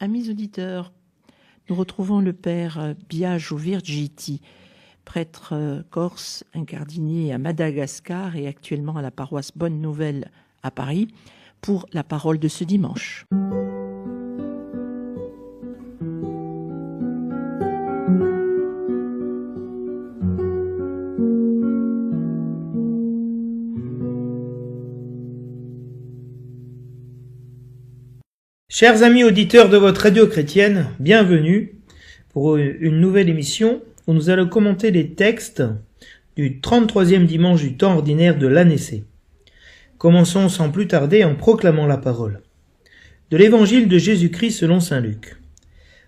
Amis auditeurs, nous retrouvons le père Biagio Virgiti, prêtre corse incardinier à Madagascar et actuellement à la paroisse Bonne Nouvelle à Paris, pour la parole de ce dimanche. Chers amis auditeurs de votre radio chrétienne, bienvenue pour une nouvelle émission où nous allons commenter les textes du 33e dimanche du temps ordinaire de l'année C. Commençons sans plus tarder en proclamant la parole. De l'évangile de Jésus-Christ selon saint Luc.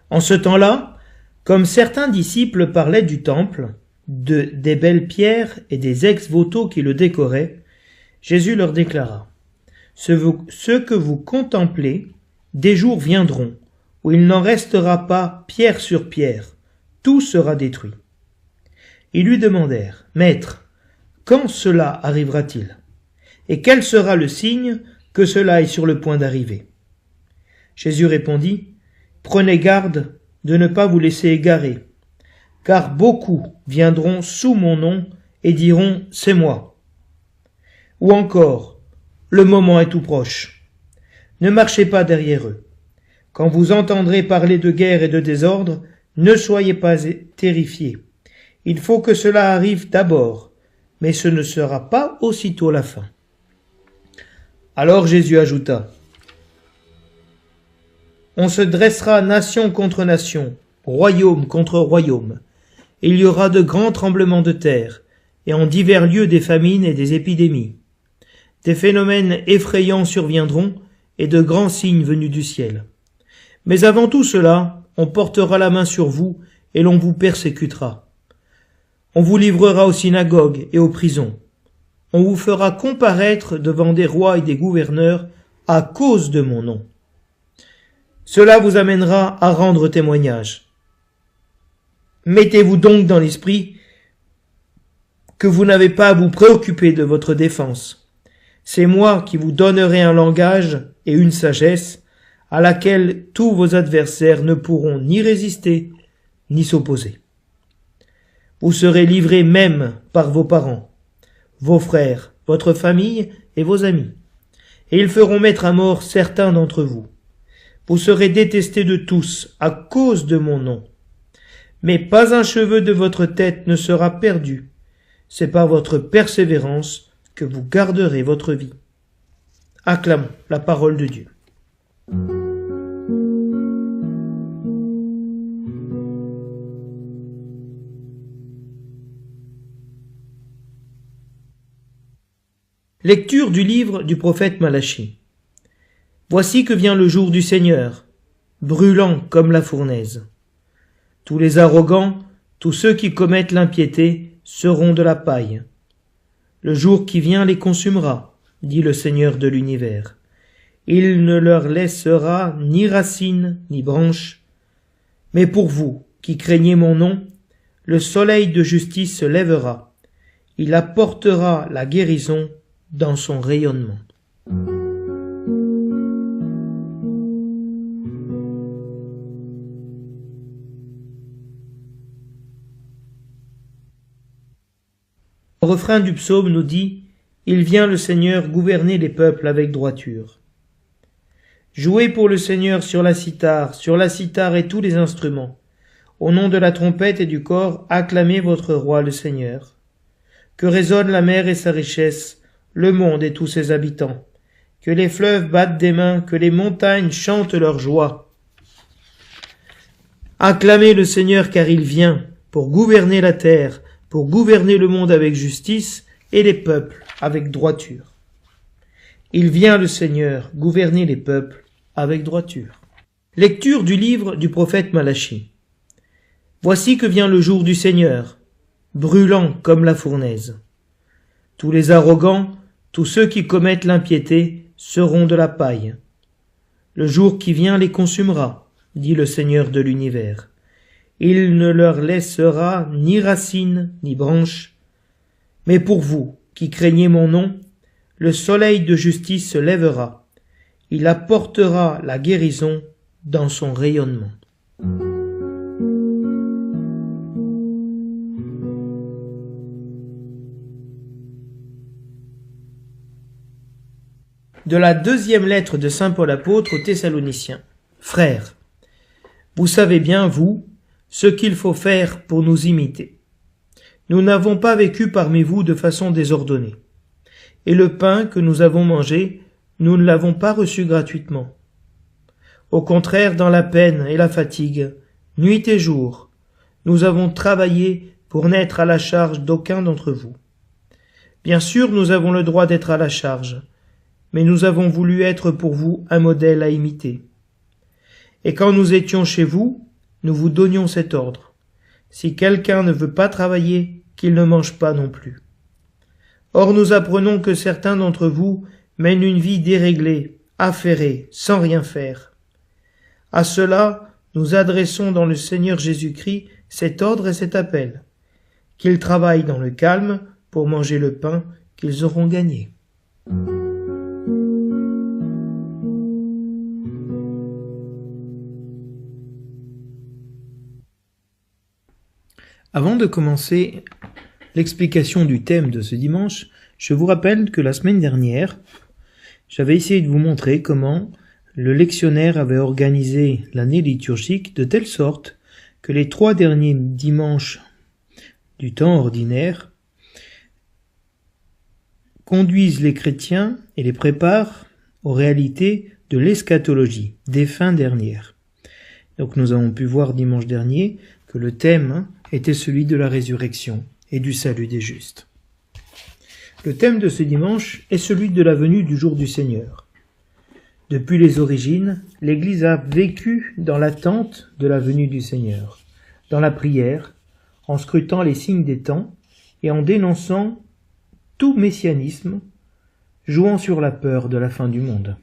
En ce temps-là, comme certains disciples parlaient du temple, des belles pierres et des ex-voto qui le décoraient, Jésus leur déclara : ce que vous contemplez, des jours viendront où il n'en restera pas pierre sur pierre, tout sera détruit. Ils lui demandèrent : Maître, quand cela arrivera-t-il ? Et quel sera le signe que cela est sur le point d'arriver ? Jésus répondit : Prenez garde de ne pas vous laisser égarer, car beaucoup viendront sous mon nom et diront : C'est moi. Ou encore : Le moment est tout proche. Ne marchez pas derrière eux. Quand vous entendrez parler de guerre et de désordre, ne soyez pas terrifiés. Il faut que cela arrive d'abord, mais ce ne sera pas aussitôt la fin. Alors Jésus ajouta : On se dressera nation contre nation, royaume contre royaume. Il y aura de grands tremblements de terre, et en divers lieux des famines et des épidémies. Des phénomènes effrayants surviendront, et de grands signes venus du ciel. Mais avant tout cela, on portera la main sur vous, et l'on vous persécutera. On vous livrera aux synagogues et aux prisons. On vous fera comparaître devant des rois et des gouverneurs à cause de mon nom. Cela vous amènera à rendre témoignage. Mettez-vous donc dans l'esprit que vous n'avez pas à vous préoccuper de votre défense. C'est moi qui vous donnerai un langage et une sagesse à laquelle tous vos adversaires ne pourront ni résister ni s'opposer. Vous serez livrés même par vos parents, vos frères, votre famille et vos amis, et ils feront mettre à mort certains d'entre vous. Vous serez détestés de tous à cause de mon nom. Mais pas un cheveu de votre tête ne sera perdu. C'est par votre persévérance que vous garderez votre vie. Acclamons la parole de Dieu. Lecture du livre du prophète Malachie. Voici que vient le jour du Seigneur, brûlant comme la fournaise. Tous les arrogants, tous ceux qui commettent l'impiété, seront de la paille. Le jour qui vient les consumera, dit le Seigneur de l'univers. Il ne leur laissera ni racines ni branches. Mais pour vous, qui craignez mon nom, le soleil de justice se lèvera. Il apportera la guérison dans son rayonnement. Le refrain du psaume nous dit : Il vient le Seigneur gouverner les peuples avec droiture. Jouez pour le Seigneur sur la cithare et tous les instruments. Au nom de la trompette et du cor, acclamez votre roi le Seigneur. Que résonne la mer et sa richesse, le monde et tous ses habitants. Que les fleuves battent des mains, que les montagnes chantent leur joie. Acclamez le Seigneur car il vient pour gouverner la terre, pour gouverner le monde avec justice et les peuples avec droiture. Il vient le Seigneur gouverner les peuples avec droiture. Lecture du livre du prophète Malachie. Voici que vient le jour du Seigneur, brûlant comme la fournaise. Tous les arrogants, tous ceux qui commettent l'impiété, seront de la paille. Le jour qui vient les consumera, dit le Seigneur de l'univers. Il ne leur laissera ni racines ni branches. Mais pour vous, qui craignez mon nom, le soleil de justice se lèvera. Il apportera la guérison dans son rayonnement. De la deuxième lettre de saint Paul apôtre aux Thessaloniciens. Frères, vous savez bien, vous, ce qu'il faut faire pour nous imiter. Nous n'avons pas vécu parmi vous de façon désordonnée. Et le pain que nous avons mangé, nous ne l'avons pas reçu gratuitement. Au contraire, dans la peine et la fatigue, nuit et jour, nous avons travaillé pour n'être à la charge d'aucun d'entre vous. Bien sûr, nous avons le droit d'être à la charge, mais nous avons voulu être pour vous un modèle à imiter. Et quand nous étions chez vous, nous vous donnions cet ordre. Si quelqu'un ne veut pas travailler, qu'il ne mange pas non plus. Or nous apprenons que certains d'entre vous mènent une vie déréglée, affairée, sans rien faire. À cela, nous adressons dans le Seigneur Jésus-Christ cet ordre et cet appel, qu'ils travaillent dans le calme pour manger le pain qu'ils auront gagné. Avant de commencer l'explication du thème de ce dimanche, je vous rappelle que la semaine dernière, j'avais essayé de vous montrer comment le lectionnaire avait organisé l'année liturgique de telle sorte que les 3 derniers dimanches du temps ordinaire conduisent les chrétiens et les préparent aux réalités de l'eschatologie, des fins dernières. Donc nous avons pu voir dimanche dernier que le thème était celui de la résurrection et du salut des justes. Le thème de ce dimanche est celui de la venue du jour du Seigneur. Depuis les origines, l'Église a vécu dans l'attente de la venue du Seigneur, dans la prière, en scrutant les signes des temps et en dénonçant tout messianisme, jouant sur la peur de la fin du monde.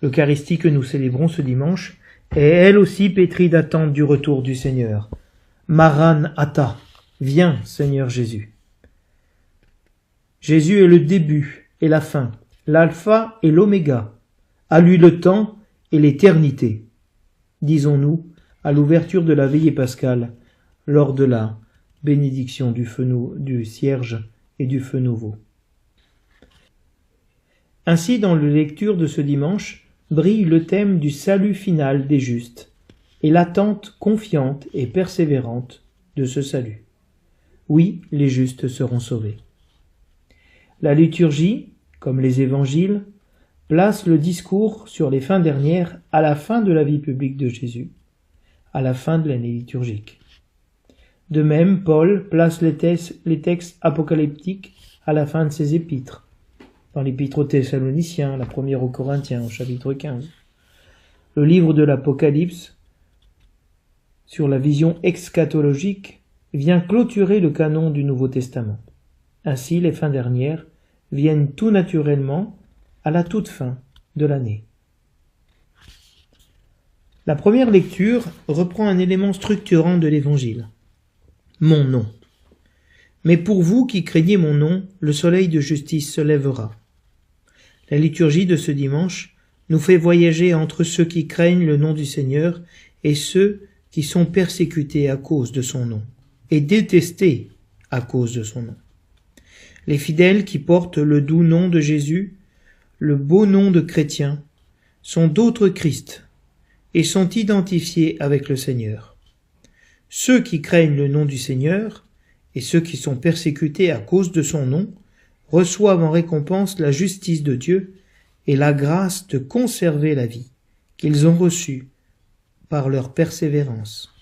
L'Eucharistie que nous célébrons ce dimanche est elle aussi pétrie d'attente du retour du Seigneur. Maran Atha, viens Seigneur Jésus. Jésus est le début et la fin, l'alpha et l'oméga, à lui le temps et l'éternité, disons-nous à l'ouverture de la veillée pascale, lors de la bénédiction du cierge et du feu nouveau. Ainsi, dans la lecture de ce dimanche, brille le thème du salut final des justes et l'attente confiante et persévérante de ce salut. Oui, les justes seront sauvés. La liturgie, comme les évangiles, place le discours sur les fins dernières à la fin de la vie publique de Jésus, à la fin de l'année liturgique. De même, Paul place les textes apocalyptiques à la fin de ses épîtres, dans l'épître aux Thessaloniciens, la première aux Corinthiens, au chapitre 15. Le livre de l'Apocalypse, sur la vision eschatologique, vient clôturer le canon du Nouveau Testament. Ainsi, les fins dernières viennent tout naturellement à la toute fin de l'année. La première lecture reprend un élément structurant de l'Évangile. Mon nom. Mais pour vous qui craignez mon nom, le soleil de justice se lèvera. La liturgie de ce dimanche nous fait voyager entre ceux qui craignent le nom du Seigneur et ceux qui sont persécutés à cause de son nom et détestés à cause de son nom. Les fidèles qui portent le doux nom de Jésus, le beau nom de chrétien, sont d'autres Christ et sont identifiés avec le Seigneur. Ceux qui craignent le nom du Seigneur et ceux qui sont persécutés à cause de son nom reçoivent en récompense la justice de Dieu et la grâce de conserver la vie qu'ils ont reçue par leur persévérance.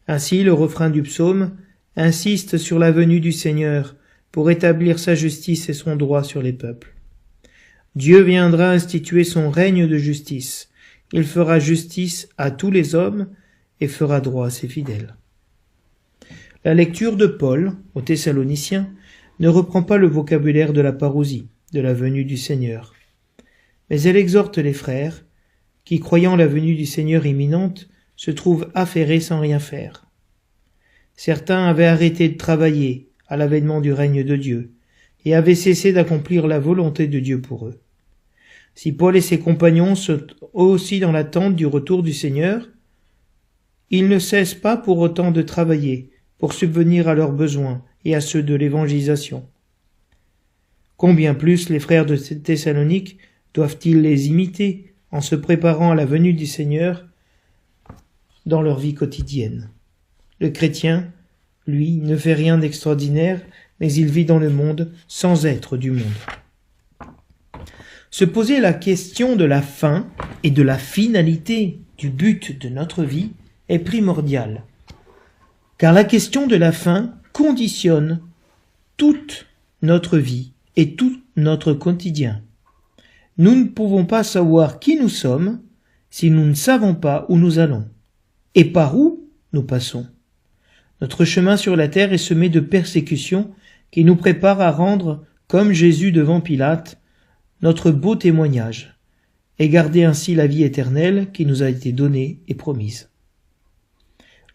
Ainsi, le refrain du psaume insiste sur la venue du Seigneur pour établir sa justice et son droit sur les peuples. Dieu viendra instituer son règne de justice. Il fera justice à tous les hommes et fera droit à ses fidèles. La lecture de Paul aux Thessaloniciens ne reprend pas le vocabulaire de la parousie, de la venue du Seigneur, mais elle exhorte les frères qui, croyant la venue du Seigneur imminente, se trouvent affairés sans rien faire. Certains avaient arrêté de travailler à l'avènement du règne de Dieu et avaient cessé d'accomplir la volonté de Dieu pour eux. Si Paul et ses compagnons sont aussi dans l'attente du retour du Seigneur, ils ne cessent pas pour autant de travailler pour subvenir à leurs besoins et à ceux de l'évangélisation. Combien plus les frères de Thessalonique doivent-ils les imiter en se préparant à la venue du Seigneur dans leur vie quotidienne. Le chrétien, lui, ne fait rien d'extraordinaire, mais il vit dans le monde sans être du monde. Se poser la question de la fin et de la finalité du but de notre vie est primordial, car la question de la fin conditionne toute notre vie et tout notre quotidien. Nous ne pouvons pas savoir qui nous sommes si nous ne savons pas où nous allons et par où nous passons. Notre chemin sur la terre est semé de persécutions qui nous préparent à rendre, comme Jésus devant Pilate, notre beau témoignage et garder ainsi la vie éternelle qui nous a été donnée et promise.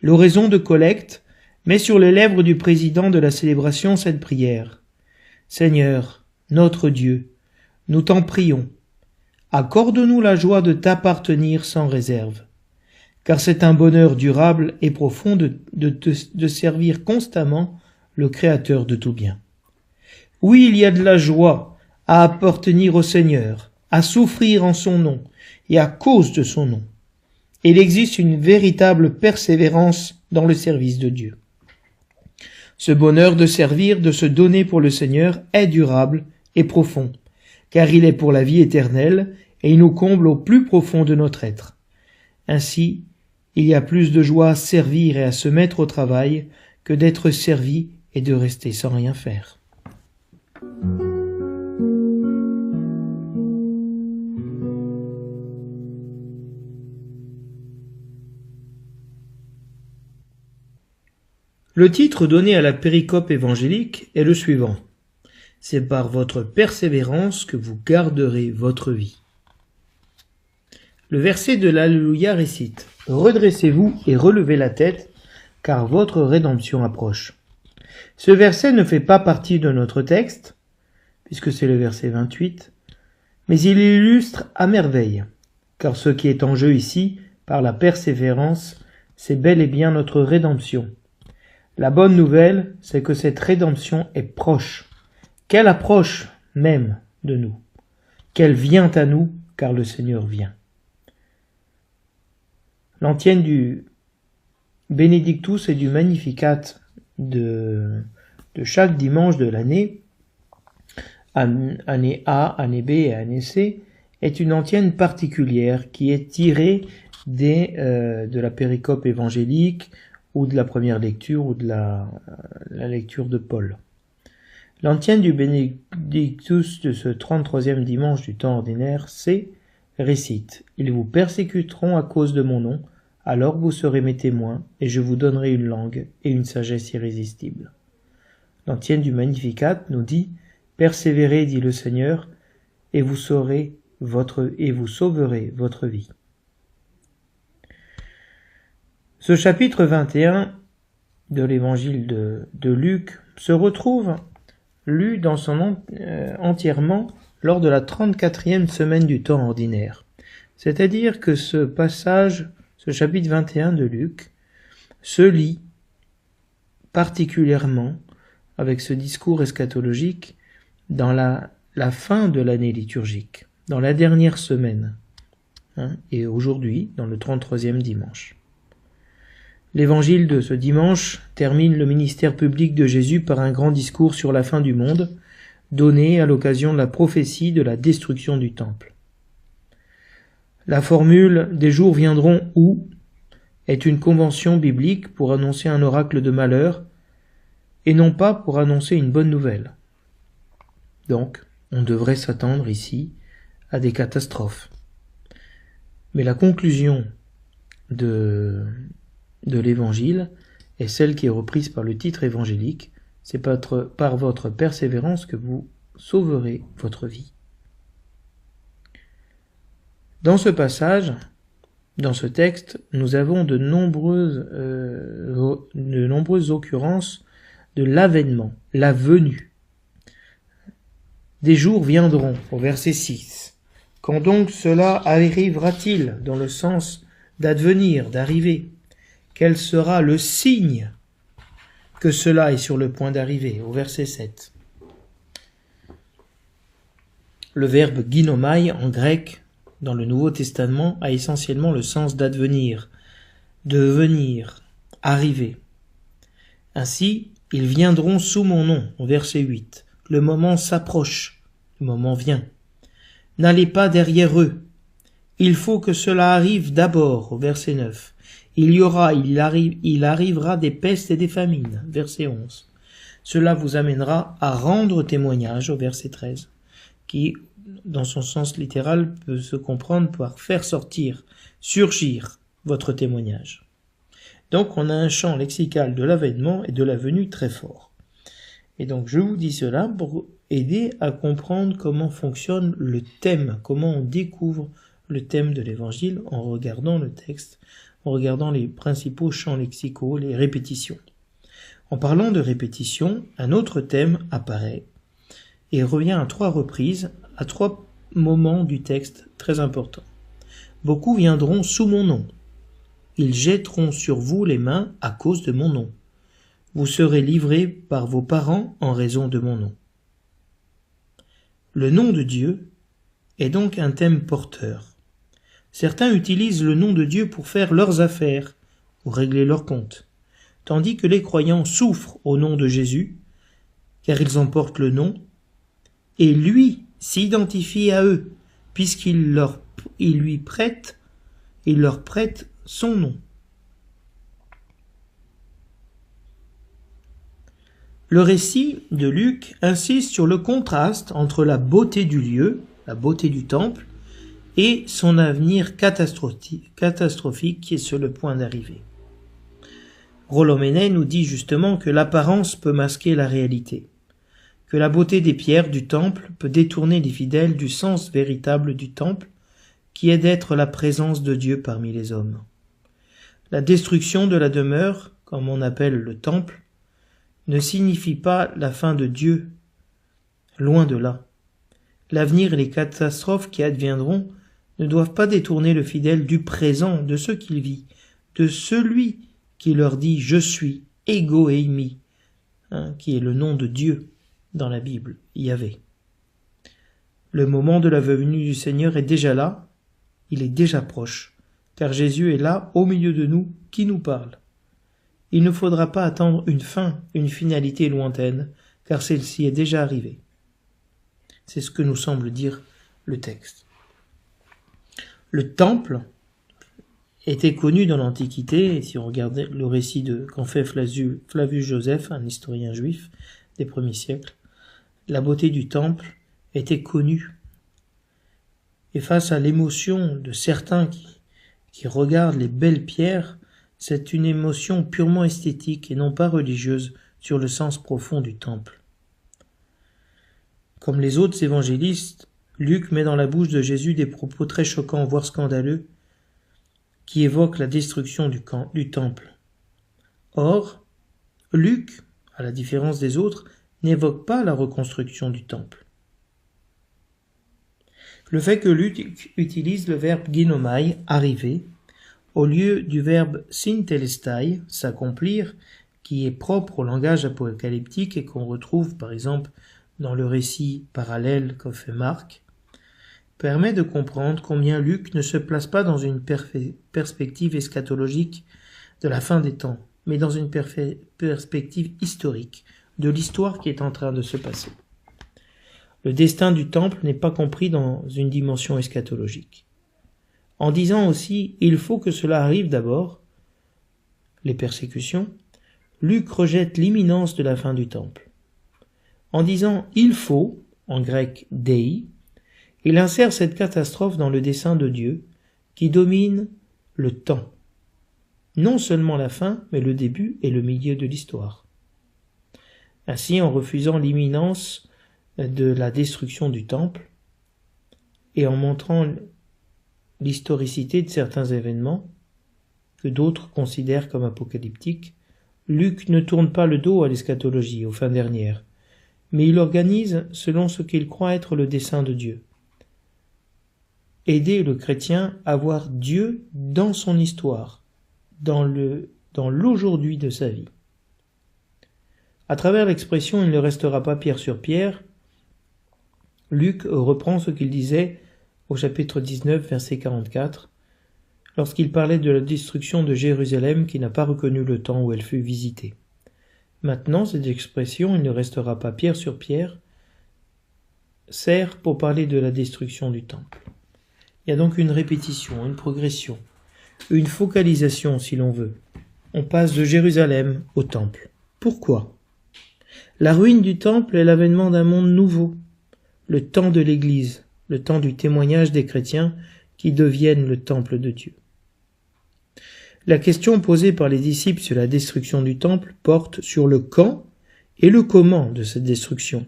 L'oraison de collecte met sur les lèvres du président de la célébration cette prière. Seigneur, notre Dieu, nous t'en prions, accorde-nous la joie de t'appartenir sans réserve, car c'est un bonheur durable et profond de servir constamment le Créateur de tout bien. Oui, il y a de la joie à appartenir au Seigneur, à souffrir en son nom et à cause de son nom. Et il existe une véritable persévérance dans le service de Dieu. Ce bonheur de servir, de se donner pour le Seigneur est durable et profond, car il est pour la vie éternelle et il nous comble au plus profond de notre être. Ainsi, il y a plus de joie à servir et à se mettre au travail que d'être servi et de rester sans rien faire. Le titre donné à la péricope évangélique est le suivant. C'est par votre persévérance que vous garderez votre vie. Le verset de l'Alléluia récite « Redressez-vous et relevez la tête, car votre rédemption approche. » Ce verset ne fait pas partie de notre texte, puisque c'est le verset 28, mais il illustre à merveille, car ce qui est en jeu ici, par la persévérance, c'est bel et bien notre rédemption. La bonne nouvelle, c'est que cette rédemption est proche, qu'elle approche même de nous, qu'elle vient à nous, car le Seigneur vient. L'antienne du Benedictus et du Magnificat de chaque dimanche de l'année, année A, année B et année C, est une antienne particulière qui est tirée de la péricope évangélique ou de la première lecture ou de la lecture de Paul. L'antienne du Benedictus de ce 33e dimanche du temps ordinaire, c'est récite « Ils vous persécuteront à cause de mon nom, alors vous serez mes témoins, et je vous donnerai une langue et une sagesse irrésistible. » L'antienne du Magnificat nous dit « Persévérez, dit le Seigneur, et vous sauverez votre vie. » Ce chapitre 21 de l'évangile de Luc se retrouve lu dans son entièrement lors de la 34e semaine du temps ordinaire. C'est-à-dire que ce passage, ce chapitre 21 de Luc, se lit particulièrement avec ce discours eschatologique dans la fin de l'année liturgique, dans la dernière semaine, et aujourd'hui, dans le 33e dimanche. L'évangile de ce dimanche termine le ministère public de Jésus par un grand discours sur la fin du monde, donné à l'occasion de la prophétie de la destruction du temple. La formule « des jours viendront où » est une convention biblique pour annoncer un oracle de malheur et non pas pour annoncer une bonne nouvelle. Donc, on devrait s'attendre ici à des catastrophes. Mais la conclusion de l'évangile est celle qui est reprise par le titre évangélique, c'est par votre persévérance que vous sauverez votre vie. Dans ce passage, dans ce texte, nous avons de nombreuses occurrences de l'avènement, la venue. Des jours viendront, au verset 6. Quand donc cela arrivera-t-il, dans le sens d'advenir, d'arriver? Quel sera le signe que cela est sur le point d'arriver? Au verset 7. Le verbe ginomai en grec, dans le Nouveau Testament, a essentiellement le sens d'advenir, de venir, arriver. Ainsi, ils viendront sous mon nom, au verset 8. Le moment s'approche, le moment vient. N'allez pas derrière eux. Il faut que cela arrive d'abord, au verset 9. Il arrivera des pestes et des famines, verset 11. Cela vous amènera à rendre témoignage, au verset 13, qui, dans son sens littéral, peut se comprendre par faire sortir, surgir votre témoignage. Donc on a un champ lexical de l'avènement et de la venue très fort. Et donc je vous dis cela pour aider à comprendre comment fonctionne le thème, comment on découvre le thème de l'évangile en regardant le texte, en regardant les principaux champs lexicaux, les répétitions. En parlant de répétition, un autre thème apparaît et revient à 3 reprises, à 3 moments du texte très importants. Beaucoup viendront sous mon nom. Ils jetteront sur vous les mains à cause de mon nom. Vous serez livrés par vos parents en raison de mon nom. Le nom de Dieu est donc un thème porteur. Certains utilisent le nom de Dieu pour faire leurs affaires ou régler leurs comptes, tandis que les croyants souffrent au nom de Jésus, car ils en portent le nom, et lui s'identifie à eux, puisqu'il leur prête son nom. Le récit de Luc insiste sur le contraste entre la beauté du lieu, la beauté du temple, et son avenir catastrophique qui est sur le point d'arriver. Rollo-Menet nous dit justement que l'apparence peut masquer la réalité, que la beauté des pierres du temple peut détourner les fidèles du sens véritable du temple, qui est d'être la présence de Dieu parmi les hommes. La destruction de la demeure, comme on appelle le temple, ne signifie pas la fin de Dieu, loin de là. L'avenir et les catastrophes qui adviendront ne doivent pas détourner le fidèle du présent, de ce qu'il vit, de celui qui leur dit « Je suis, ego eimi », qui est le nom de Dieu dans la Bible, Yahvé. Le moment de la venue du Seigneur est déjà là, il est déjà proche, car Jésus est là, au milieu de nous, qui nous parle. Il ne faudra pas attendre une fin, une finalité lointaine, car celle-ci est déjà arrivée. C'est ce que nous semble dire le texte. Le temple était connu dans l'Antiquité, et si on regardait le récit qu'en fait Flavius Joseph, un historien juif des premiers siècles, la beauté du temple était connue. Et face à l'émotion de certains qui regardent les belles pierres, c'est une émotion purement esthétique et non pas religieuse sur le sens profond du temple. Comme les autres évangélistes, Luc met dans la bouche de Jésus des propos très choquants, voire scandaleux, qui évoquent la destruction du temple. Or, Luc, à la différence des autres, n'évoque pas la reconstruction du temple. Le fait que Luc utilise le verbe ginomai, arriver, au lieu du verbe syntelestai, s'accomplir, qui est propre au langage apocalyptique et qu'on retrouve par exemple dans le récit parallèle qu'a fait Marc, permet de comprendre combien Luc ne se place pas dans une perspective eschatologique de la fin des temps, mais dans une perspective historique de l'histoire qui est en train de se passer. Le destin du temple n'est pas compris dans une dimension eschatologique. En disant aussi « il faut que cela arrive d'abord », les persécutions, Luc rejette l'imminence de la fin du temple. En disant « il faut », en grec « dei », il insère cette catastrophe dans le dessein de Dieu qui domine le temps. Non seulement la fin, mais le début et le milieu de l'histoire. Ainsi, en refusant l'imminence de la destruction du temple et en montrant l'historicité de certains événements que d'autres considèrent comme apocalyptiques, Luc ne tourne pas le dos à l'eschatologie, aux fins dernières, mais il organise selon ce qu'il croit être le dessein de Dieu. aider le chrétien à voir Dieu dans son histoire, dans l'aujourd'hui de sa vie. À travers l'expression « il ne restera pas pierre sur pierre », Luc reprend ce qu'il disait au chapitre 19, verset 44, lorsqu'il parlait de la destruction de Jérusalem qui n'a pas reconnu le temps où elle fut visitée. Maintenant, cette expression « il ne restera pas pierre sur pierre » sert pour parler de la destruction du temple. Il y a donc une répétition, une progression, une focalisation si l'on veut. On passe de Jérusalem au temple. Pourquoi ? La ruine du temple est l'avènement d'un monde nouveau, le temps de l'Église, le temps du témoignage des chrétiens qui deviennent le temple de Dieu. La question posée par les disciples sur la destruction du temple porte sur le quand et le comment de cette destruction.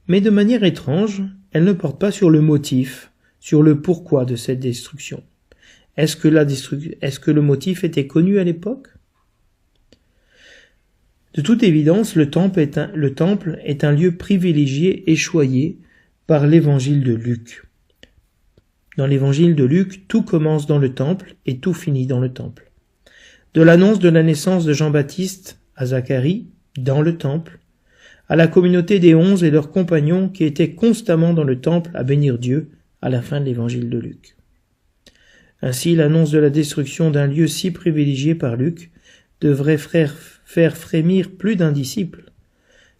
Mais de manière étrange, elle ne porte pas sur le motif, sur le pourquoi de cette destruction. Est-ce que le motif était connu à l'époque ? De toute évidence, le temple est un lieu privilégié et choyé par l'évangile de Luc. Dans l'évangile de Luc, tout commence dans le temple et tout finit dans le temple. De l'annonce de la naissance de Jean-Baptiste à Zacharie, dans le temple, à la communauté des 11 et leurs compagnons qui étaient constamment dans le temple à bénir Dieu à la fin de l'évangile de Luc. Ainsi, l'annonce de la destruction d'un lieu si privilégié par Luc devrait faire frémir plus d'un disciple,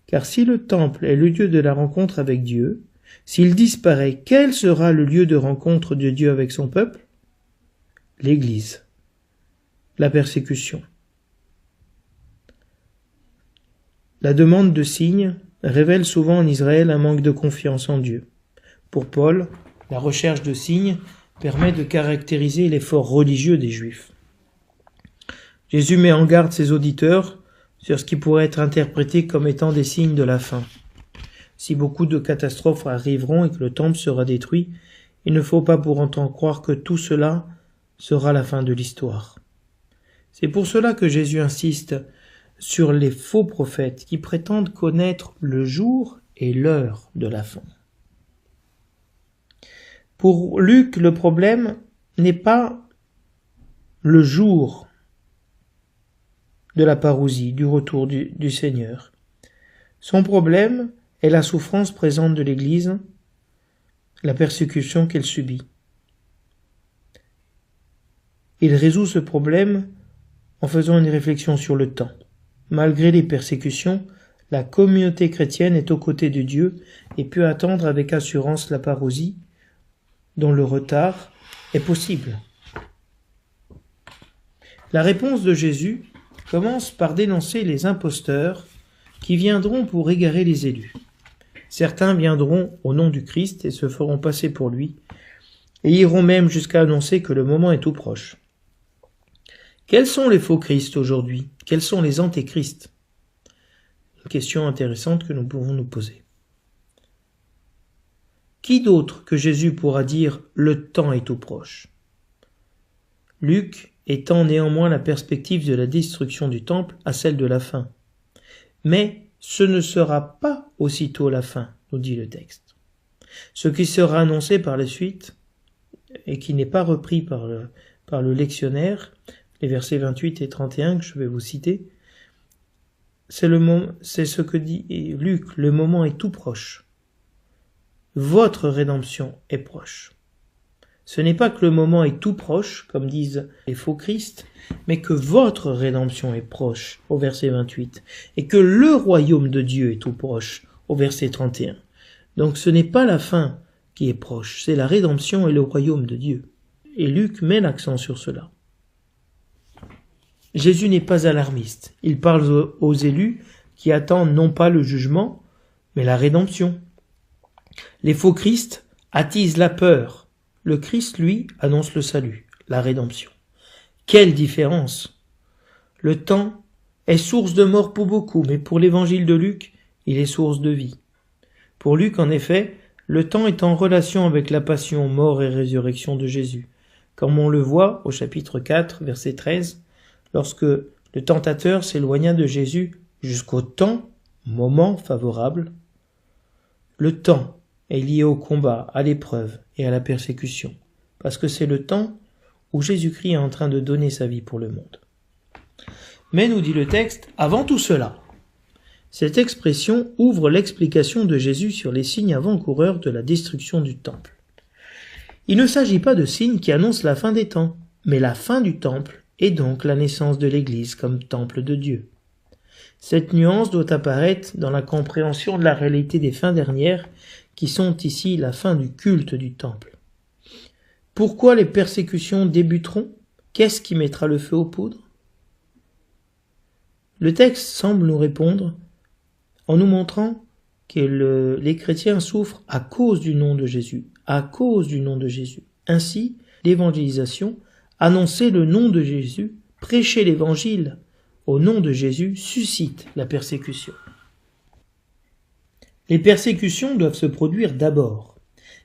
car si le temple est le lieu de la rencontre avec Dieu, s'il disparaît, quel sera le lieu de rencontre de Dieu avec son peuple ? L'Église, la persécution. La demande de signes révèle souvent en Israël un manque de confiance en Dieu. Pour Paul, la recherche de signes permet de caractériser l'effort religieux des Juifs. Jésus met en garde ses auditeurs sur ce qui pourrait être interprété comme étant des signes de la fin. Si beaucoup de catastrophes arriveront et que le temple sera détruit, il ne faut pas pour autant croire que tout cela sera la fin de l'histoire. C'est pour cela que Jésus insiste sur les faux prophètes qui prétendent connaître le jour et l'heure de la fin. Pour Luc, le problème n'est pas le jour de la parousie, du retour du Seigneur. Son problème est la souffrance présente de l'Église, la persécution qu'elle subit. Il résout ce problème en faisant une réflexion sur le temps. Malgré les persécutions, la communauté chrétienne est aux côtés de Dieu et peut attendre avec assurance la parousie, dont le retard est possible. La réponse de Jésus commence par dénoncer les imposteurs qui viendront pour égarer les élus. Certains viendront au nom du Christ et se feront passer pour lui, et iront même jusqu'à annoncer que le moment est tout proche. Quels sont les faux Christ aujourd'hui ? Quels sont les antéchrists ? Une question intéressante que nous pouvons nous poser. Qui d'autre que Jésus pourra dire « le temps est tout proche » ? Luc étend néanmoins la perspective de la destruction du temple à celle de la fin. Mais ce ne sera pas aussitôt la fin, nous dit le texte. Ce qui sera annoncé par la suite, et qui n'est pas repris par le lectionnaire, les versets 28 et 31 que je vais vous citer, c'est ce que dit Luc, le moment est tout proche. Votre rédemption est proche. Ce n'est pas que le moment est tout proche, comme disent les faux Christ, mais que votre rédemption est proche, au verset 28, et que le royaume de Dieu est tout proche, au verset 31. Donc ce n'est pas la fin qui est proche, c'est la rédemption et le royaume de Dieu. Et Luc met l'accent sur cela. Jésus n'est pas alarmiste. Il parle aux élus qui attendent non pas le jugement, mais la rédemption. Les faux Christ attisent la peur. Le Christ, lui, annonce le salut, la rédemption. Quelle différence! Le temps est source de mort pour beaucoup, mais pour l'évangile de Luc, il est source de vie. Pour Luc, en effet, le temps est en relation avec la passion, mort et résurrection de Jésus, comme on le voit au chapitre 4, verset 13, lorsque le tentateur s'éloigna de Jésus jusqu'au temps, moment favorable. Le temps est lié au combat, à l'épreuve et à la persécution. parce que c'est le temps où Jésus-Christ est en train de donner sa vie pour le monde. Mais, nous dit le texte, avant tout cela, cette expression ouvre l'explication de Jésus sur les signes avant-coureurs de la destruction du temple. Il ne s'agit pas de signes qui annoncent la fin des temps, mais la fin du temple et donc la naissance de l'Église comme temple de Dieu. Cette nuance doit apparaître dans la compréhension de la réalité des fins dernières qui sont ici la fin du culte du temple. Pourquoi les persécutions débuteront? Qu'est-ce qui mettra le feu aux poudres? Le texte semble nous répondre en nous montrant que les chrétiens souffrent à cause du nom de Jésus, à cause du nom de Jésus. Ainsi, l'évangélisation, annoncer le nom de Jésus, prêcher l'évangile au nom de Jésus suscite la persécution. Les persécutions doivent se produire d'abord,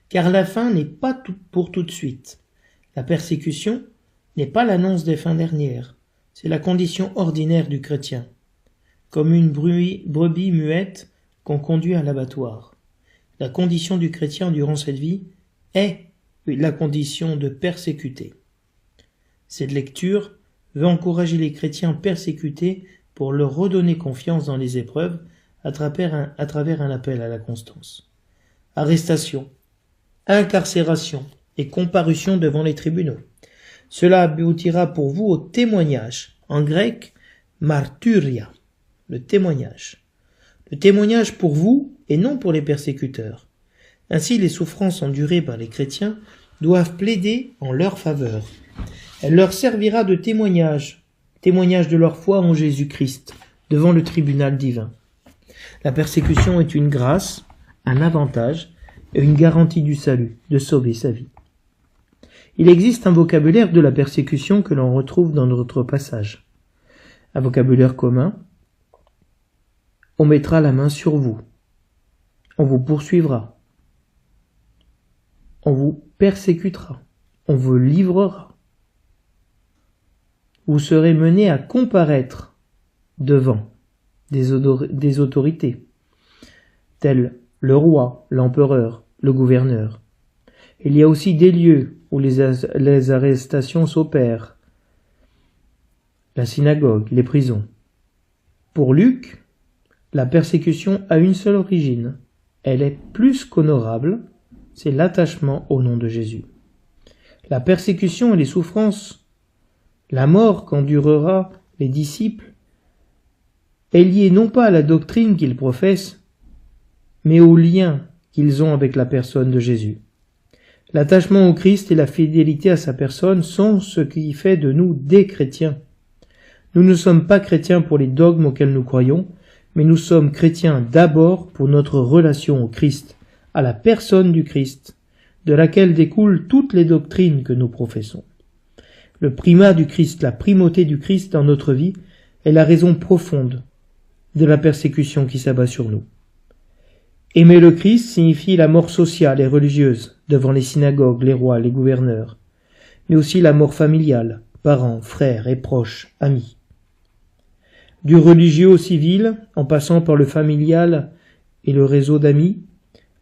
car la fin n'est pas pour tout de suite. La persécution n'est pas l'annonce des fins dernières, c'est la condition ordinaire du chrétien, comme une brebis muette qu'on conduit à l'abattoir. La condition du chrétien durant cette vie est la condition de persécuter. Cette lecture veut encourager les chrétiens persécutés pour leur redonner confiance dans les épreuves à travers un appel à la constance. Arrestation, incarcération et comparution devant les tribunaux. Cela aboutira pour vous au témoignage, en grec martyria, le témoignage. Le témoignage pour vous et non pour les persécuteurs. Ainsi, les souffrances endurées par les chrétiens doivent plaider en leur faveur. Elle leur servira de témoignage de leur foi en Jésus-Christ, devant le tribunal divin. La persécution est une grâce, un avantage et une garantie du salut, de sauver sa vie. Il existe un vocabulaire de la persécution que l'on retrouve dans notre passage. Un vocabulaire commun. On mettra la main sur vous. On vous poursuivra. On vous persécutera. On vous livrera. Vous serez mené à comparaître devant des autorités, tels le roi, l'empereur, le gouverneur. Il y a aussi des lieux où les arrestations s'opèrent, la synagogue, les prisons. Pour Luc, la persécution a une seule origine. Elle est plus qu'honorable, c'est l'attachement au nom de Jésus. La persécution et les souffrances, la mort qu'endurera les disciples, est liée non pas à la doctrine qu'ils professent, mais au lien qu'ils ont avec la personne de Jésus. L'attachement au Christ et la fidélité à sa personne sont ce qui fait de nous des chrétiens. Nous ne sommes pas chrétiens pour les dogmes auxquels nous croyons, mais nous sommes chrétiens d'abord pour notre relation au Christ, à la personne du Christ, de laquelle découlent toutes les doctrines que nous professons. Le primat du Christ, la primauté du Christ dans notre vie est la raison profonde de la persécution qui s'abat sur nous. Aimer le Christ signifie la mort sociale et religieuse devant les synagogues, les rois, les gouverneurs, mais aussi la mort familiale, parents, frères et proches, amis. Du religieux au civil, en passant par le familial et le réseau d'amis,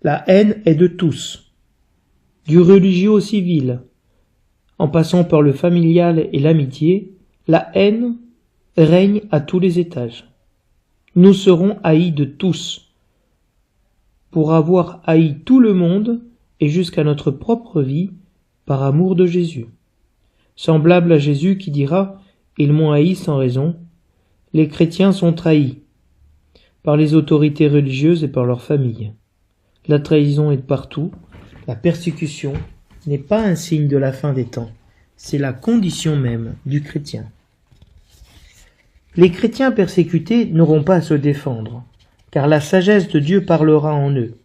la haine est de tous. Du religieux au civil, en passant par le familial et l'amitié, la haine règne à tous les étages. Nous serons haïs de tous, pour avoir haï tout le monde et jusqu'à notre propre vie, par amour de Jésus. Semblable à Jésus qui dira « Ils m'ont haï sans raison », les chrétiens sont trahis par les autorités religieuses et par leur famille. La trahison est de partout, la persécution n'est pas un signe de la fin des temps, c'est la condition même du chrétien. Les chrétiens persécutés n'auront pas à se défendre, car la sagesse de Dieu parlera en eux,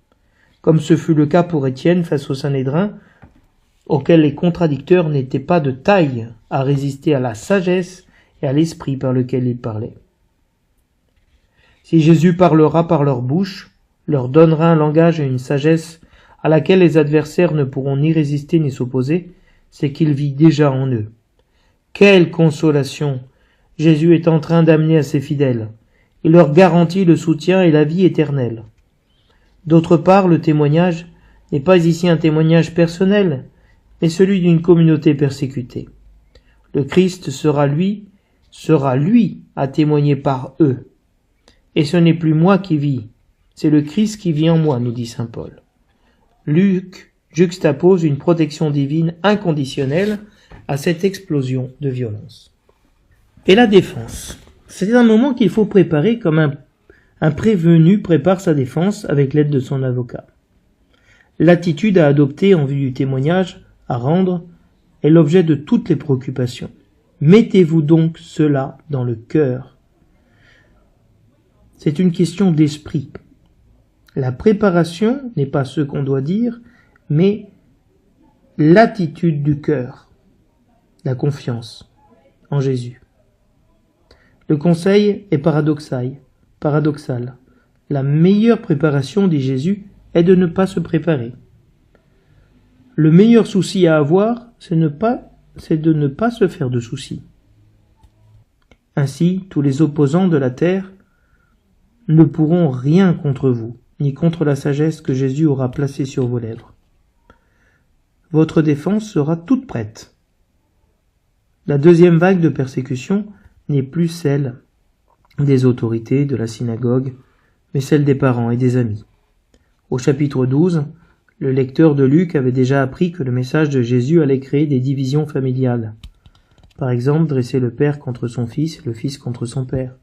comme ce fut le cas pour Étienne face au Sanhédrin, auquel les contradicteurs n'étaient pas de taille à résister à la sagesse et à l'esprit par lequel il parlait. Si Jésus parlera par leur bouche, leur donnera un langage et une sagesse à laquelle les adversaires ne pourront ni résister ni s'opposer, c'est qu'il vit déjà en eux. Quelle consolation Jésus est en train d'amener à ses fidèles. Il leur garantit le soutien et la vie éternelle. D'autre part, le témoignage n'est pas ici un témoignage personnel, mais celui d'une communauté persécutée. Le Christ sera lui à témoigner par eux. Et ce n'est plus moi qui vis, c'est le Christ qui vit en moi, nous dit saint Paul. Luc juxtapose une protection divine inconditionnelle à cette explosion de violence. Et la défense. C'est un moment qu'il faut préparer comme un prévenu prépare sa défense avec l'aide de son avocat. L'attitude à adopter en vue du témoignage à rendre est l'objet de toutes les préoccupations. Mettez-vous donc cela dans le cœur. C'est une question d'esprit. La préparation n'est pas ce qu'on doit dire, mais l'attitude du cœur, la confiance en Jésus. Le conseil est paradoxal. La meilleure préparation, dit Jésus, est de ne pas se préparer. Le meilleur souci à avoir, c'est de ne pas se faire de soucis. Ainsi, tous les opposants de la terre ne pourront rien contre vous, ni contre la sagesse que Jésus aura placée sur vos lèvres. Votre défense sera toute prête. La deuxième vague de persécution n'est plus celle des autorités, de la synagogue, mais celle des parents et des amis. Au chapitre 12, le lecteur de Luc avait déjà appris que le message de Jésus allait créer des divisions familiales. Par exemple, dresser le père contre son fils et le fils contre son père.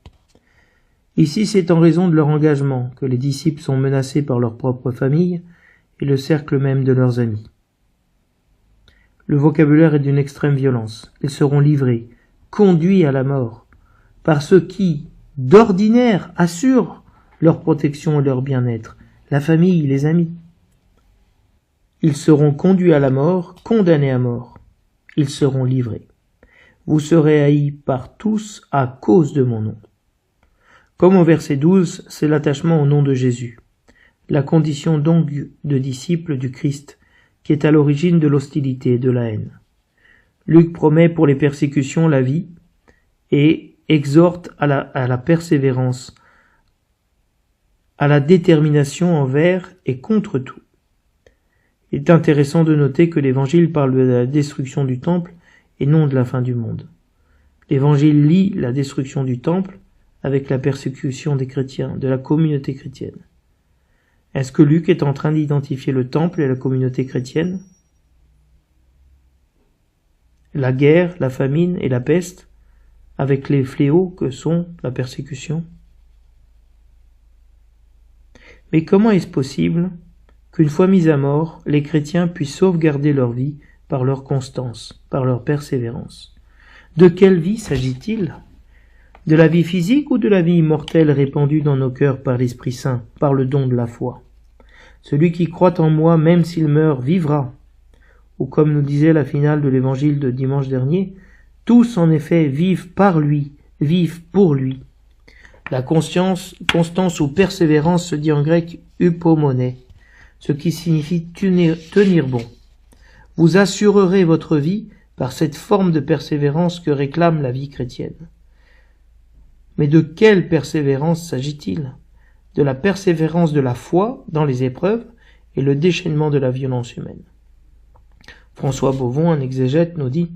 Ici, c'est en raison de leur engagement que les disciples sont menacés par leur propre famille et le cercle même de leurs amis. Le vocabulaire est d'une extrême violence. Ils seront livrés, conduits à la mort, par ceux qui, d'ordinaire, assurent leur protection et leur bien-être, la famille, les amis. Ils seront conduits à la mort, condamnés à mort. Ils seront livrés. Vous serez haïs par tous à cause de mon nom. Comme au verset 12, c'est l'attachement au nom de Jésus, la condition donc de disciple du Christ, qui est à l'origine de l'hostilité et de la haine. Luc promet pour les persécutions la vie et exhorte à la persévérance, à la détermination envers et contre tout. Il est intéressant de noter que l'Évangile parle de la destruction du temple et non de la fin du monde. L'Évangile lie la destruction du temple avec la persécution des chrétiens, de la communauté chrétienne. Est-ce que Luc est en train d'identifier le temple et la communauté chrétienne? La guerre, la famine et la peste, avec les fléaux que sont la persécution? Mais comment est-ce possible qu'une fois mis à mort, les chrétiens puissent sauvegarder leur vie par leur constance, par leur persévérance? De quelle vie s'agit-il? De la vie physique ou de la vie immortelle répandue dans nos cœurs par l'Esprit Saint, par le don de la foi? Celui qui croit en moi, même s'il meurt, vivra. Ou comme nous disait la finale de l'évangile de dimanche dernier, tous en effet vivent par lui, vivent pour lui. La constance ou persévérance se dit en grec upomone, ce qui signifie tenir bon. Vous assurerez votre vie par cette forme de persévérance que réclame la vie chrétienne. Mais de quelle persévérance s'agit-il? De la persévérance de la foi dans les épreuves et le déchaînement de la violence humaine. François Bovon, un exégète, nous dit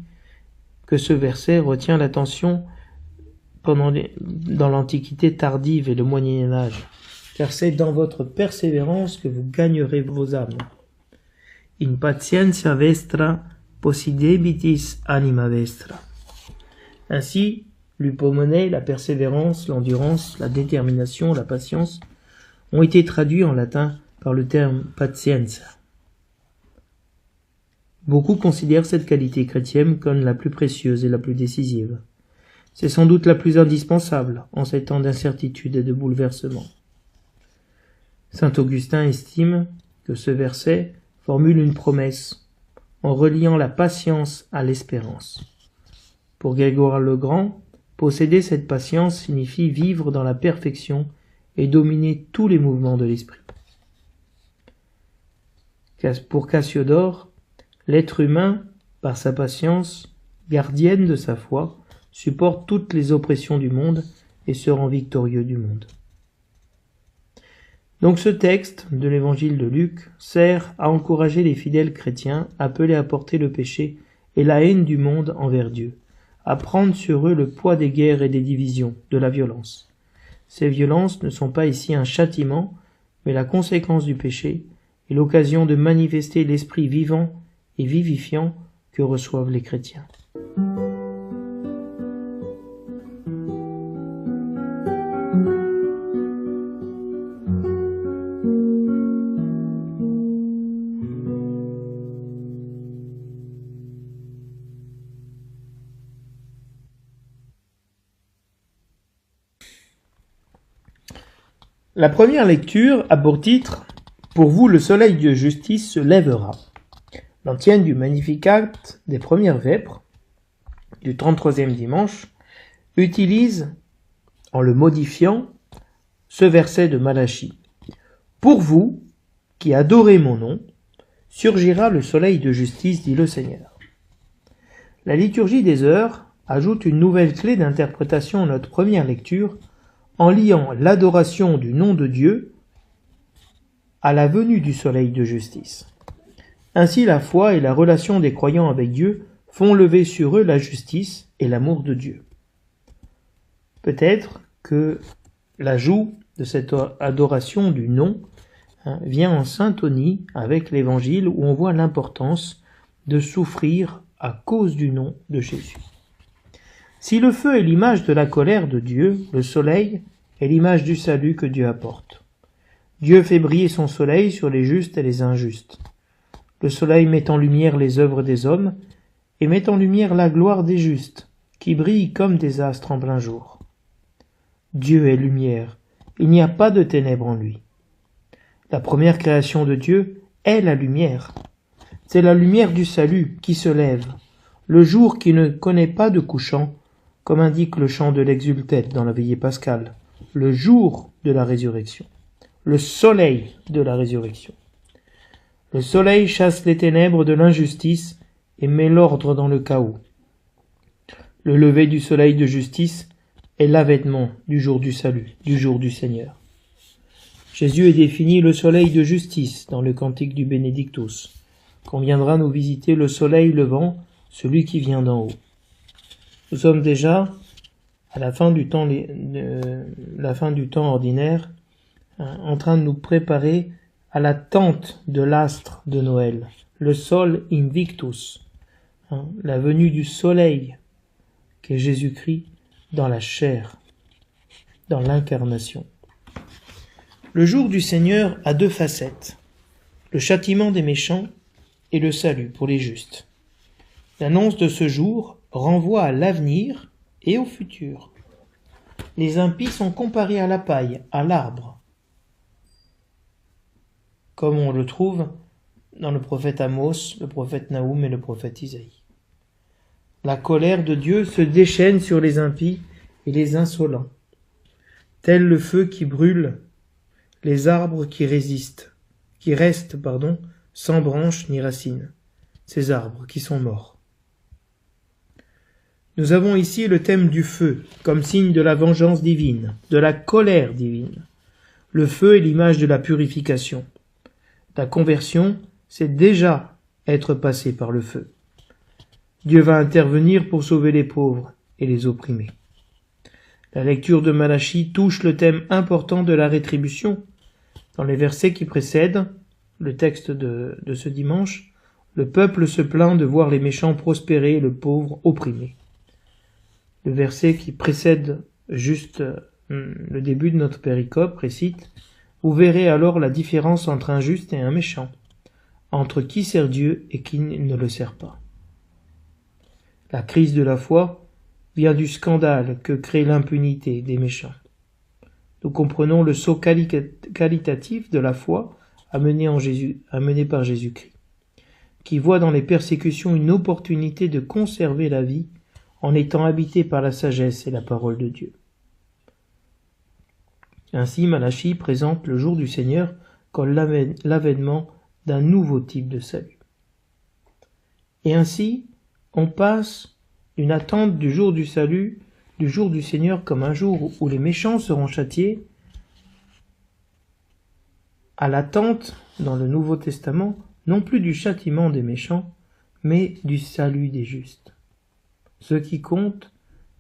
que ce verset retient l'attention dans l'Antiquité tardive et le Moyen-Âge, car c'est dans votre persévérance que vous gagnerez vos âmes. In patientia vestra possidebitis anima vestra. Ainsi, l'upomone, la persévérance, l'endurance, la détermination, la patience, ont été traduits en latin par le terme patienza. Beaucoup considèrent cette qualité chrétienne comme la plus précieuse et la plus décisive. C'est sans doute la plus indispensable en ces temps d'incertitude et de bouleversement. Saint Augustin estime que ce verset formule une promesse en reliant la patience à l'espérance. Pour Grégoire le Grand, posséder cette patience signifie vivre dans la perfection et dominer tous les mouvements de l'esprit. Pour Cassiodore, l'être humain, par sa patience, gardienne de sa foi, supporte toutes les oppressions du monde et se rend victorieux du monde. Donc ce texte de l'évangile de Luc sert à encourager les fidèles chrétiens appelés à porter le péché et la haine du monde envers Dieu, à prendre sur eux le poids des guerres et des divisions, de la violence. Ces violences ne sont pas ici un châtiment, mais la conséquence du péché et l'occasion de manifester l'esprit vivant et vivifiant que reçoivent les chrétiens. La première lecture a pour titre « Pour vous le soleil de justice se lèvera ». L'antienne du Magnificat des premières vêpres, du 33e dimanche, utilise, en le modifiant, ce verset de Malachie. « Pour vous, qui adorez mon nom, surgira le soleil de justice, dit le Seigneur. » La liturgie des heures ajoute une nouvelle clé d'interprétation à notre première lecture, en liant l'adoration du nom de Dieu à la venue du soleil de justice. Ainsi la foi et la relation des croyants avec Dieu font lever sur eux la justice et l'amour de Dieu. Peut-être que l'ajout de cette adoration du nom vient en syntonie avec l'Évangile où on voit l'importance de souffrir à cause du nom de Jésus. Si le feu est l'image de la colère de Dieu, le soleil est l'image du salut que Dieu apporte. Dieu fait briller son soleil sur les justes et les injustes. Le soleil met en lumière les œuvres des hommes et met en lumière la gloire des justes, qui brillent comme des astres en plein jour. Dieu est lumière, il n'y a pas de ténèbres en lui. La première création de Dieu est la lumière. C'est la lumière du salut qui se lève, le jour qui ne connaît pas de couchant, comme indique le chant de l'exultète dans la veillée pascale, le jour de la résurrection, le soleil de la résurrection. Le soleil chasse les ténèbres de l'injustice et met l'ordre dans le chaos. Le lever du soleil de justice est l'avènement du jour du salut, du jour du Seigneur. Jésus est défini le soleil de justice dans le cantique du Benedictus, quand viendra nous visiter le soleil levant, celui qui vient d'en haut. Nous sommes déjà à la fin du temps ordinaire, en train de nous préparer à l'attente de l'astre de Noël, le sol invictus, la venue du soleil, qu'est Jésus-Christ dans la chair, dans l'incarnation. Le jour du Seigneur a deux facettes, le châtiment des méchants et le salut pour les justes. L'annonce de ce jour renvoie à l'avenir et au futur. Les impies sont comparés à la paille, à l'arbre, comme on le trouve dans le prophète Amos, le prophète Naoum et le prophète Isaïe. La colère de Dieu se déchaîne sur les impies et les insolents, tel le feu qui brûle les arbres qui restent, sans branches ni racines, ces arbres qui sont morts. Nous avons ici le thème du feu, comme signe de la vengeance divine, de la colère divine. Le feu est l'image de la purification. La conversion, c'est déjà être passé par le feu. Dieu va intervenir pour sauver les pauvres et les opprimés. La lecture de Malachie touche le thème important de la rétribution. Dans les versets qui précèdent le texte de ce dimanche, le peuple se plaint de voir les méchants prospérer et le pauvre opprimé. Le verset qui précède juste le début de notre péricope récite « Vous verrez alors la différence entre un juste et un méchant, entre qui sert Dieu et qui ne le sert pas. » La crise de la foi vient du scandale que crée l'impunité des méchants. Nous comprenons le saut qualitatif de la foi amené par Jésus-Christ, qui voit dans les persécutions une opportunité de conserver la vie en étant habité par la sagesse et la parole de Dieu. Ainsi, Malachie présente le jour du Seigneur comme l'avènement d'un nouveau type de salut. Et ainsi, on passe d'une attente du jour du salut, du jour du Seigneur comme un jour où les méchants seront châtiés, à l'attente, dans le Nouveau Testament, non plus du châtiment des méchants, mais du salut des justes. Ce qui compte,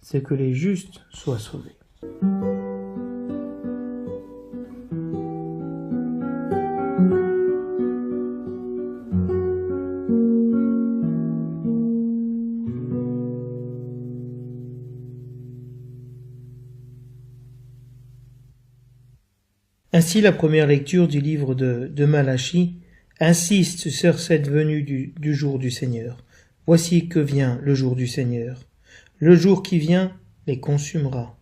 c'est que les justes soient sauvés. Ainsi, la première lecture du livre de Malachie insiste sur cette venue du jour du Seigneur. Voici que vient le jour du Seigneur. Le jour qui vient les consumera.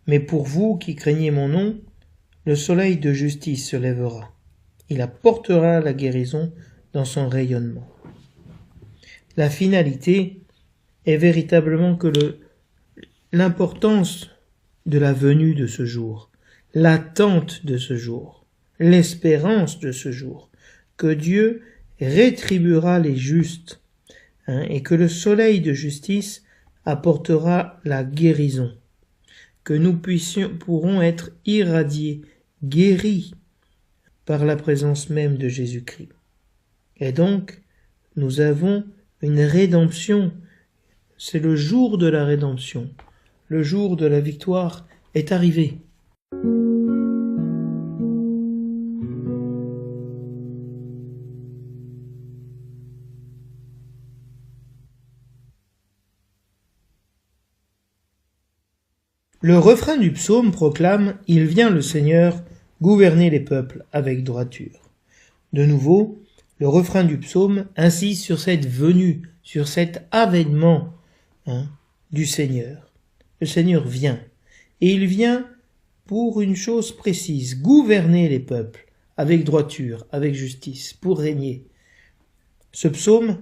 Mais pour vous qui craignez mon nom, le soleil de justice se lèvera. Il apportera la guérison dans son rayonnement. La finalité est véritablement que l'importance de la venue de ce jour, l'attente de ce jour, l'espérance de ce jour, que Dieu rétribuera les justes, et que le soleil de justice apportera la guérison, que nous pourrons être irradiés, guéris par la présence même de Jésus-Christ. Et donc, nous avons une rédemption. C'est le jour de la rédemption. Le jour de la victoire est arrivé. Le refrain du psaume proclame « Il vient le Seigneur gouverner les peuples avec droiture ». De nouveau, le refrain du psaume insiste sur cette venue, sur cet avènement du Seigneur. Le Seigneur vient, et il vient pour une chose précise, gouverner les peuples avec droiture, avec justice, pour régner. Ce psaume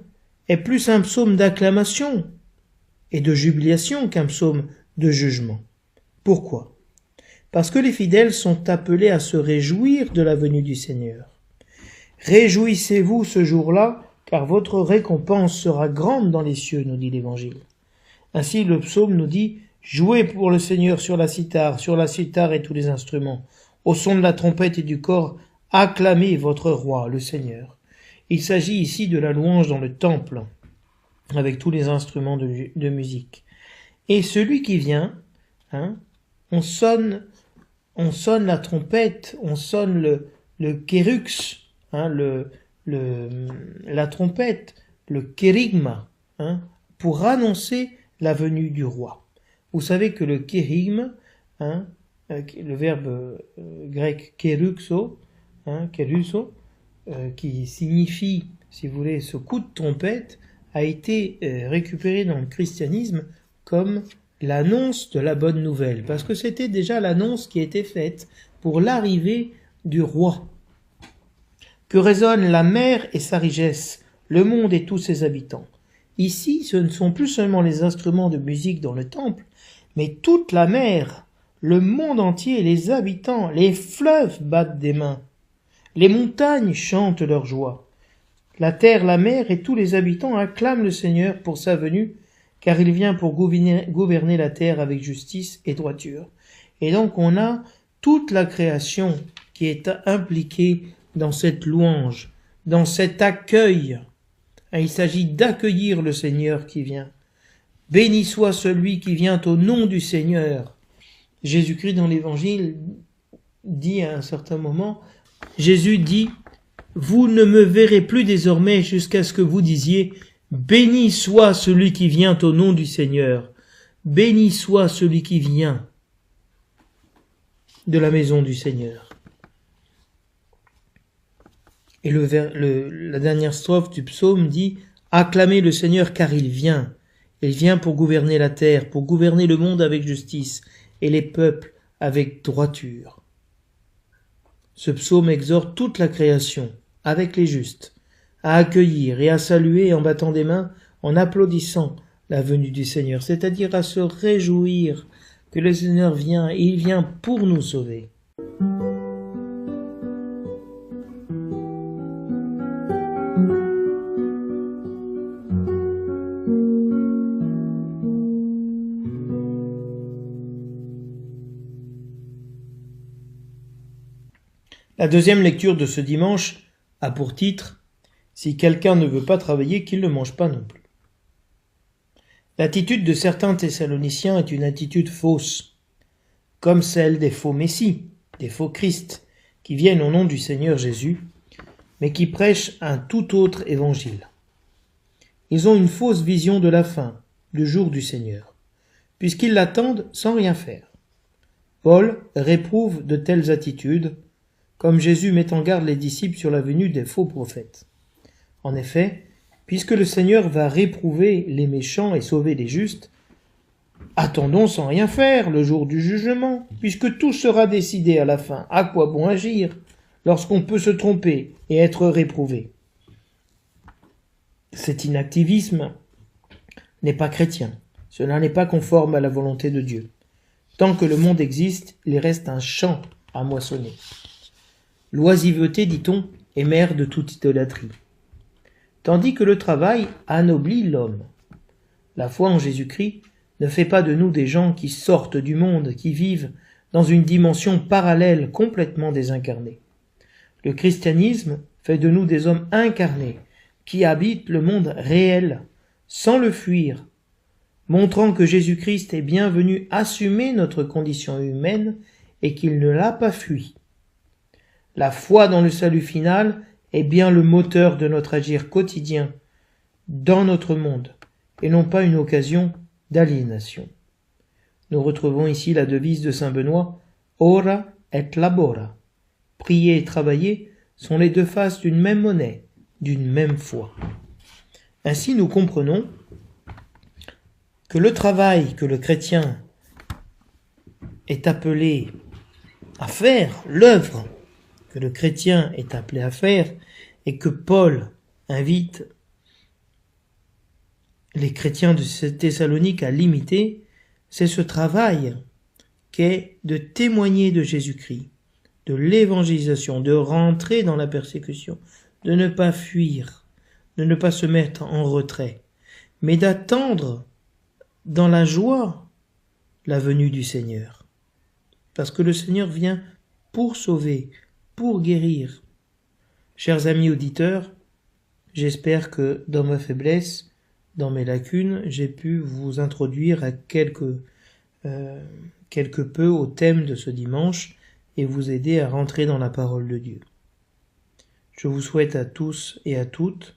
est plus un psaume d'acclamation et de jubilation qu'un psaume de jugement. Pourquoi ? Parce que les fidèles sont appelés à se réjouir de la venue du Seigneur. Réjouissez-vous ce jour-là, car votre récompense sera grande dans les cieux, nous dit l'Évangile. Ainsi, le psaume nous dit « Jouez pour le Seigneur sur la cithare et tous les instruments. Au son de la trompette et du cor, acclamez votre roi, le Seigneur. » Il s'agit ici de la louange dans le temple, avec tous les instruments de musique. Et celui qui vient, on sonne la trompette, on sonne le kérux, la trompette, le kérigma, pour annoncer la venue du roi. Vous savez que le kérigme, le verbe grec kéruxo, qui signifie, si vous voulez, ce coup de trompette, a été récupéré dans le christianisme comme l'annonce de la bonne nouvelle, parce que c'était déjà l'annonce qui était faite pour l'arrivée du roi. Que résonne la mer et sa richesse, le monde et tous ses habitants. Ici, ce ne sont plus seulement les instruments de musique dans le temple, mais toute la mer, le monde entier, les habitants, les fleuves battent des mains. Les montagnes chantent leur joie. La terre, la mer et tous les habitants acclament le Seigneur pour sa venue, car il vient pour gouverner la terre avec justice et droiture. Et donc on a toute la création qui est impliquée dans cette louange, dans cet accueil. Il s'agit d'accueillir le Seigneur qui vient. Béni soit celui qui vient au nom du Seigneur. Jésus-Christ dans l'Évangile dit à un certain moment, Jésus dit, « Vous ne me verrez plus désormais jusqu'à ce que vous disiez, béni soit celui qui vient au nom du Seigneur, béni soit celui qui vient de la maison du Seigneur. » Et la dernière strophe du psaume dit « Acclamez le Seigneur car il vient pour gouverner la terre, pour gouverner le monde avec justice et les peuples avec droiture. » Ce psaume exhorte toute la création, avec les justes, à accueillir et à saluer en battant des mains, en applaudissant la venue du Seigneur, c'est-à-dire à se réjouir que le Seigneur vient et il vient pour nous sauver. La deuxième lecture de ce dimanche a pour titre « Si quelqu'un ne veut pas travailler, qu'il ne mange pas non plus ». L'attitude de certains Thessaloniciens est une attitude fausse, comme celle des faux messies, des faux Christ, qui viennent au nom du Seigneur Jésus, mais qui prêchent un tout autre évangile. Ils ont une fausse vision de la fin, du jour du Seigneur, puisqu'ils l'attendent sans rien faire. Paul réprouve de telles attitudes, comme Jésus met en garde les disciples sur la venue des faux prophètes. En effet, puisque le Seigneur va réprouver les méchants et sauver les justes, attendons sans rien faire le jour du jugement, puisque tout sera décidé à la fin. À quoi bon agir lorsqu'on peut se tromper et être réprouvé? Cet inactivisme n'est pas chrétien. Cela n'est pas conforme à la volonté de Dieu. Tant que le monde existe, il reste un champ à moissonner. L'oisiveté, dit-on, est mère de toute idolâtrie. Tandis que le travail anoblit l'homme. La foi en Jésus-Christ ne fait pas de nous des gens qui sortent du monde, qui vivent dans une dimension parallèle complètement désincarnée. Le christianisme fait de nous des hommes incarnés, qui habitent le monde réel, sans le fuir, montrant que Jésus-Christ est bien venu assumer notre condition humaine et qu'il ne l'a pas fui. La foi dans le salut final est bien le moteur de notre agir quotidien dans notre monde, et non pas une occasion d'aliénation. Nous retrouvons ici la devise de saint Benoît, « Ora et labora ». Prier et travailler sont les deux faces d'une même monnaie, d'une même foi. Ainsi nous comprenons que le travail que le chrétien est appelé à faire, l'œuvre que le chrétien est appelé à faire, et que Paul invite les chrétiens de Thessalonique à l'imiter, c'est ce travail qu'est de témoigner de Jésus-Christ, de l'évangélisation, de rentrer dans la persécution, de ne pas fuir, de ne pas se mettre en retrait, mais d'attendre dans la joie la venue du Seigneur. Parce que le Seigneur vient pour sauver, pour guérir. Chers amis auditeurs, j'espère que dans ma faiblesse, dans mes lacunes, j'ai pu vous introduire à quelque peu au thème de ce dimanche et vous aider à rentrer dans la parole de Dieu. Je vous souhaite à tous et à toutes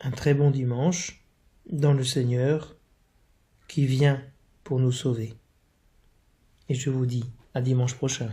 un très bon dimanche dans le Seigneur qui vient pour nous sauver. Et je vous dis à dimanche prochain.